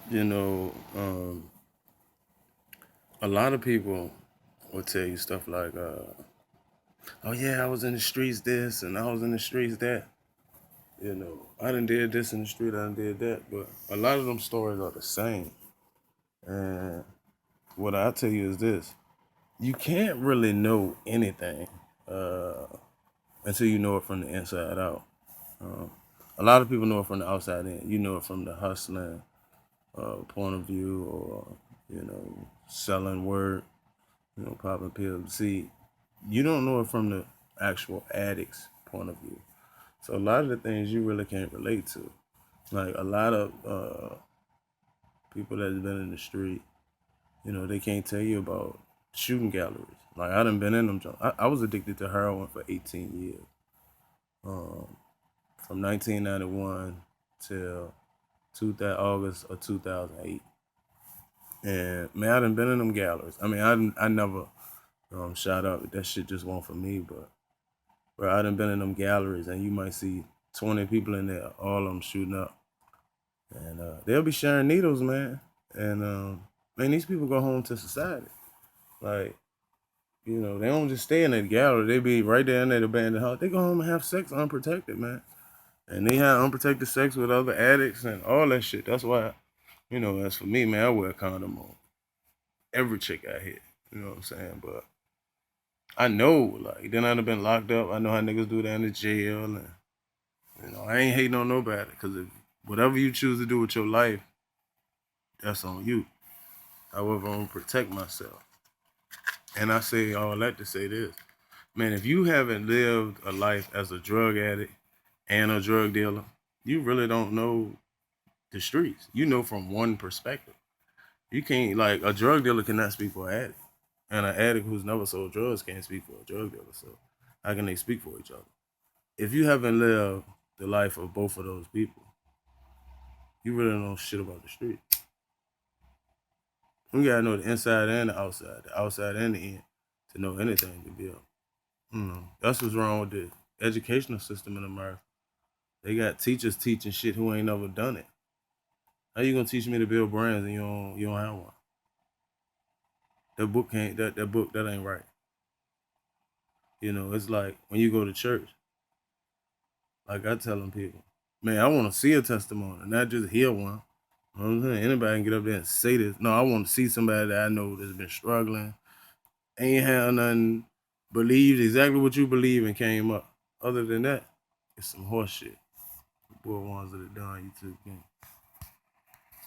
You know, a lot of people will tell you stuff like, "Oh yeah, I was in the streets this, and I was in the streets that." You know, I done did this in the street, I done did that, but a lot of them stories are the same. And what I tell you is this: you can't really know anything uh, until you know it from the inside out. Um, a lot of people know it from the outside in. You know it from the hustling point of view, or selling word, popping pills. See, you don't know it from the actual addict's point of view. So a lot of the things you really can't relate to. Like a lot of people that's been in the street, they can't tell you about shooting galleries. Like I done been in them. I was addicted to heroin for 18 years, um, from 1991 till 2000, August of 2008. And man, I done been in them galleries. I mean, I never shot up. That shit just wasn't for me. But bro, I done been in them galleries, and you might see 20 people in there, all of them shooting up, and they'll be sharing needles, man. And man, these people go home to society. Like, they don't just stay in that gallery. They be right there in that abandoned house. They go home and have sex unprotected, man. And they have unprotected sex with other addicts and all that shit. That's why, as for me, man, I wear a condom on every chick I hit. You know what I'm saying? But I know, like, then I'd have been locked up. I know how niggas do that in the jail. And, I ain't hating on nobody. Because if whatever you choose to do with your life, that's on you. However, I'm going to protect myself. And I say all that to say this. Man, if you haven't lived a life as a drug addict and a drug dealer, you really don't know the streets. You know from one perspective. You can't, like, a drug dealer cannot speak for an addict. And an addict who's never sold drugs can't speak for a drug dealer. So how can they speak for each other? If you haven't lived the life of both of those people, you really don't know shit about the street. You gotta know the inside and the outside and the in, to know anything to build. That's what's wrong with the educational system in America. They got teachers teaching shit who ain't never done it. How you gonna teach me to build brands and you don't have one? That book can't that book that ain't right. It's like when you go to church, like I telling people, man, I want to see a testimony, not just hear one. You know what I'm saying? Anybody can get up there and say this. No, I want to see somebody that I know that's been struggling, ain't had nothing, believed exactly what you believe and came up. Other than that, it's some horse shit. The poor ones that are done, you too.